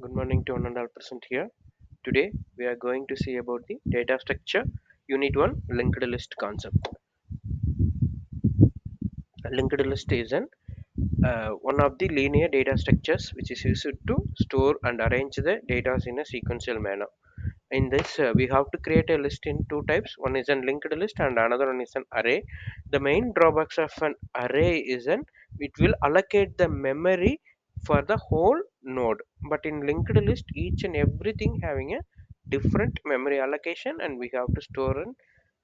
Good morning to one and all present here. Today we are going to see about the data structure unit 1 linked list concept. A linked list is one of the linear data structures which is used to store and arrange the data in a sequential manner. In this, we have to create a list in two types. One is a linked list and another one is an array. The main drawbacks of an array is it will allocate the memory for the whole node. But in linked list, each and everything having a different memory allocation, and we have to store and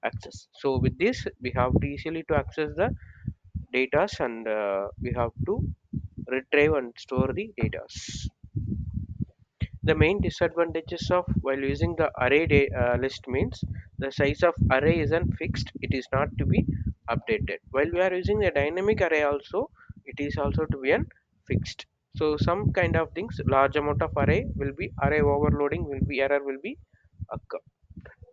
access. So with this, we have to easily to access the data, and we have to retrieve and store the data. The main disadvantages of while using the list means the size of array isn't fixed, it is not to be updated. While we are using a dynamic array also, it is also to be fixed. So some kind of things, large amount of array will be array overloading, will be error will be occur.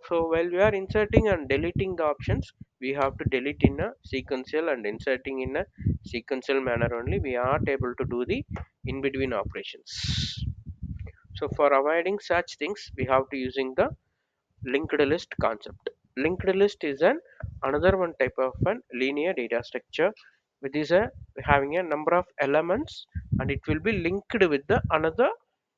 So while we are inserting and deleting the options, we have to delete in a sequential and inserting in a sequential manner only. We are not able to do the in between operations. So for avoiding such things, we have to using the linked list concept. Linked list is an another one type of an linear data structure, which is a having a number of elements, and it will be linked with the another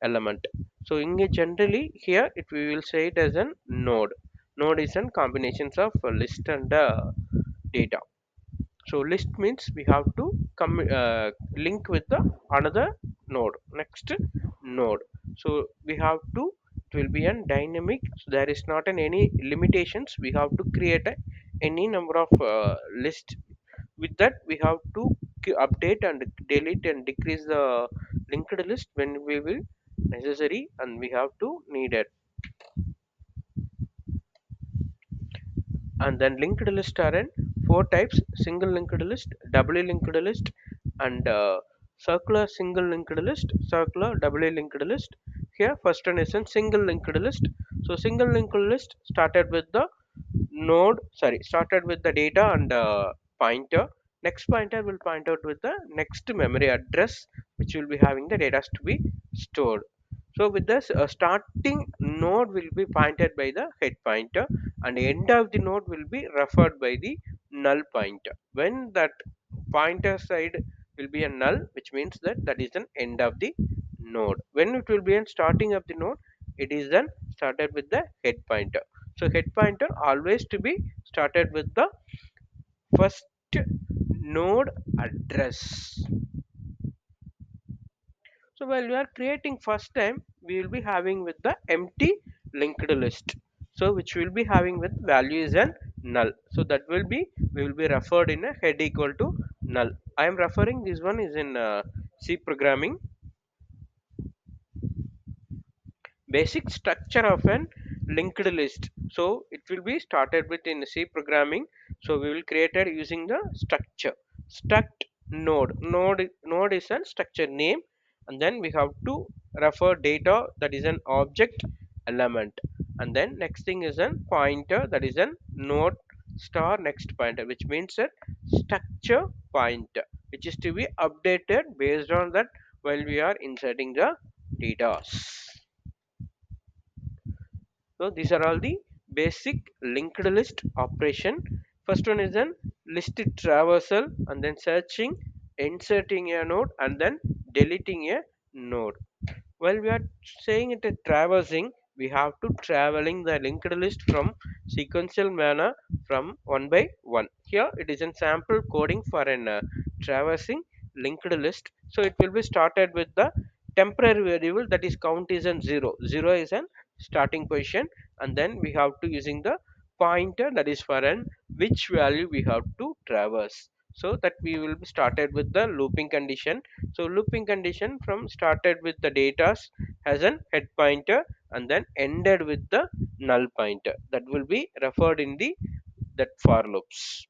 element. So in a generally here it we will say it as an node. Node is an combinations of a list and data. So list means we have to link with the another node, next node. So we have to, it will be a dynamic, so there is not an any limitations. We have to create any number of list. With that we have to update and delete and decrease the linked list when we will necessary, and we have to need it. And then linked list are in four types: single linked list, doubly linked list, and circular single linked list, circular doubly linked list. Here first one is a single linked list. So single linked list started with the started with the data and pointer. Next pointer will point out with the next memory address which will be having the data to be stored. So with this, starting node will be pointed by the head pointer, and end of the node will be referred by the null pointer. When that pointer side will be a null, which means that that is an end of the node. When it will be a starting of the node, it is then started with the head pointer. So head pointer always to be started with the first node address. So while we are creating first time, we will be having with the empty linked list. So which will be having with value is an null. So that will be, we will be referred in a head equal to null. I am referring this one is in C programming. Basic structure of an linked list. So it will be started with in C programming. So we will create it using the structure. Struct node is a structure name, and then we have to refer data, that is an object element, and then next thing is a pointer, that is an node star next pointer, which means that structure pointer, which is to be updated based on that while we are inserting the data. So these are all the basic linked list operation. First one is an list traversal, and then searching, inserting a node, and then deleting a node. While we are saying it a traversing, we have to traveling the linked list from sequential manner from one by one. Here it is a sample coding for an traversing linked list. So it will be started with the temporary variable, that is count is an 0. 0 is an starting position, and then we have to using the pointer, that is for an which value we have to traverse. So that we will be started with the looping condition. So looping condition from started with the data has an head pointer, and then ended with the null pointer, that will be referred in the that for loops.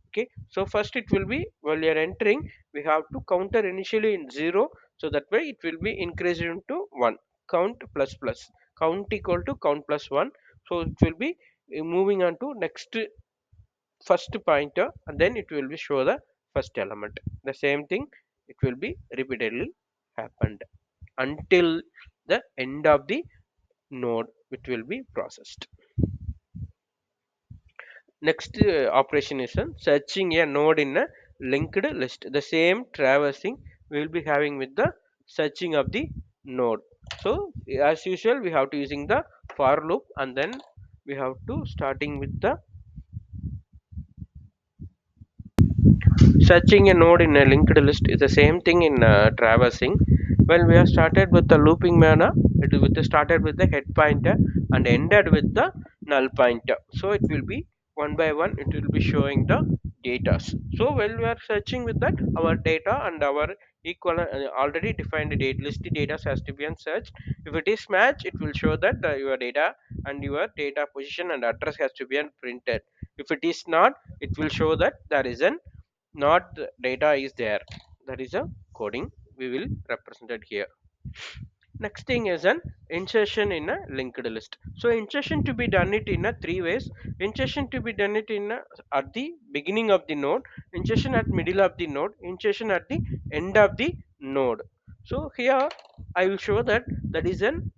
Okay, so first it will be while you are entering, we have to counter initially in 0, so that way it will be increased into 1. Count plus plus, count equal to count plus 1. So it will be moving on to next first pointer, and then it will be show the first element. The same thing, it will be repeatedly happened until the end of the node which will be processed. Next operation is searching a node in a linked list. The same traversing we will be having with the searching of the node. So as usual we have to using the for loop, and then we have to starting with the searching a node in a linked list is the same thing in traversing. Well, we have started with the looping manner. It will be started with the head pointer and ended with the null pointer. So it will be one by one. It will be showing the data. So while we are searching with that, our data and our equal already defined data list data has to be searched. If it is match, it will show that your data and your data position and address has to be printed. If it is not, it will show that there is an not data is there. That is a coding we will represent it here. Next thing is an insertion in a linked list. So insertion to be done it in a three ways. Insertion to be done it in a, at the beginning of the node, insertion at middle of the node, insertion at the end of the node. So here I will show that that is an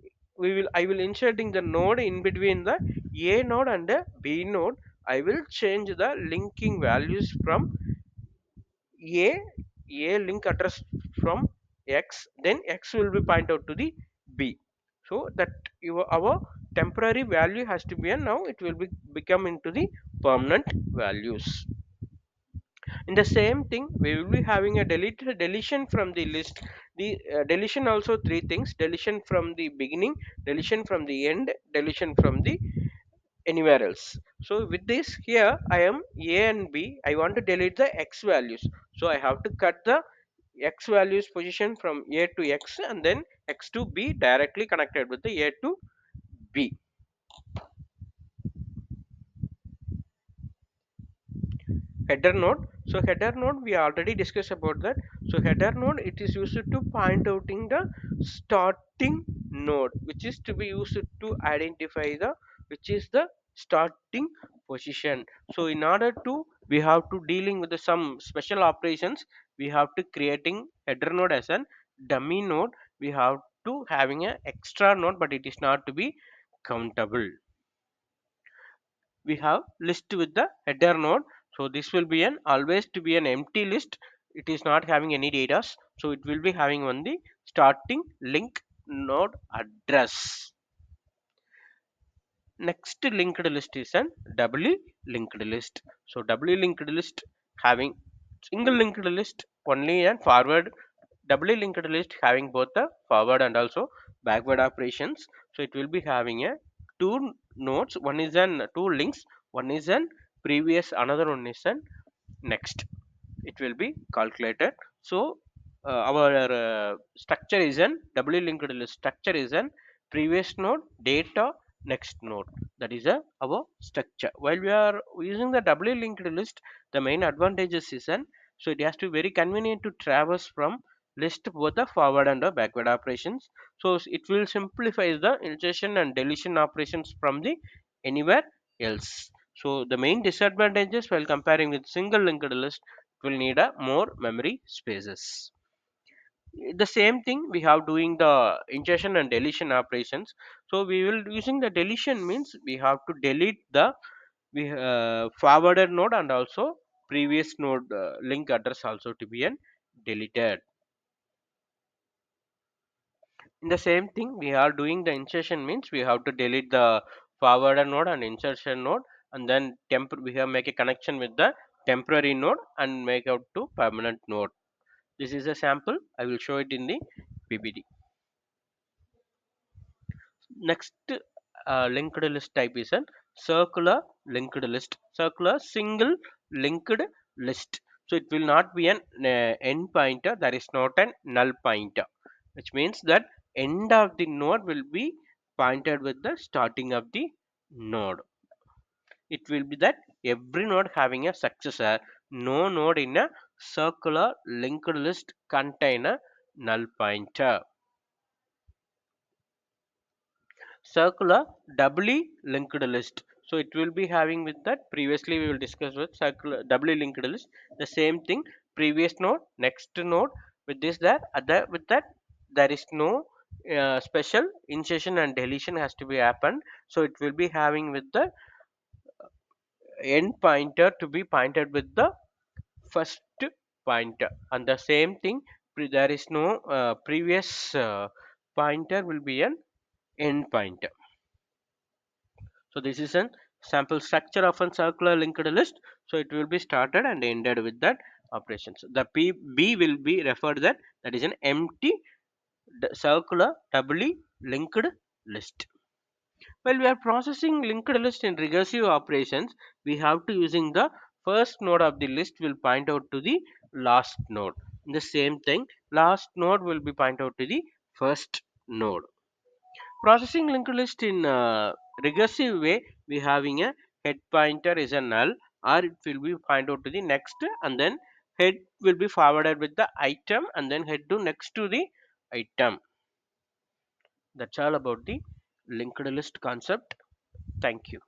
I will inserting the node in between the A node and the B node. I will change the linking values from a link address from x, then x will be point out to the b, so that our temporary value has to be, and now it will be become into the permanent values. In the same thing we will be having a deletion from the list. The deletion also three things: deletion from the beginning, deletion from the end, deletion from the anywhere else. So with this here I am a and b, I want to delete the x values, so I have to cut the x values position from a to x, and then x to b directly connected with the a to b. Header node. So header node we already discussed about that. So header node, it is used to point out in the starting node, which is to be used to identify the which is the starting position. So in order to we have to dealing with some special operations, we have to creating header node as an dummy node. We have to having an extra node, but it is not to be countable. We have list with the header node, so this will be an always to be an empty list. It is not having any data, so it will be having only starting link node address. Next linked list is an doubly linked list. So doubly linked list having single linked list only and forward, doubly linked list having both the forward and also backward operations. So it will be having a two nodes, one is an two links, one is an previous, another one is an next. It will be calculated. So our structure is an doubly linked list structure is an previous node data next node. That is our structure. While we are using the doubly linked list, the main advantages is an, so it has to be very convenient to traverse from list both the forward and the backward operations. So it will simplify the insertion and deletion operations from the anywhere else. So the main disadvantages while comparing with single linked list, will need a more memory spaces. The same thing we have doing the insertion and deletion operations. So we will using the deletion means we have to delete the we forwarded node and also previous node link address also to be deleted. In the same thing we are doing the insertion means we have to delete the forwarder node and insertion node, and then we have make a connection with the temporary node and make out to permanent node. This is a sample. I will show it in the PPT. Next linked list type is a circular linked list. Circular single linked list. So it will not be an end pointer. That is not an null pointer, which means that end of the node will be pointed with the starting of the node. It will be that every node having a successor. No node in a circular linked list contain a null pointer. Circular doubly linked list. So it will be having with that previously we will discuss with circular doubly linked list. The same thing, previous node, next node, with this that other with that there is no special insertion and deletion has to be happened. So it will be having with the end pointer to be pointed with the first pointer, and the same thing, there is no previous pointer will be an end pointer. So this is an sample structure of a circular linked list. So it will be started and ended with that operations. The B will be referred that is an empty circular doubly linked list. While we are processing linked list in recursive operations, we have to using the first node of the list will point out to the last node. The same thing, last node will be point out to the first node. Processing linked list in recursive way, we having a head pointer is a null, or it will be point out to the next, and then head will be forwarded with the item, and then head to next to the item. That's all about the linked list concept. Thank you.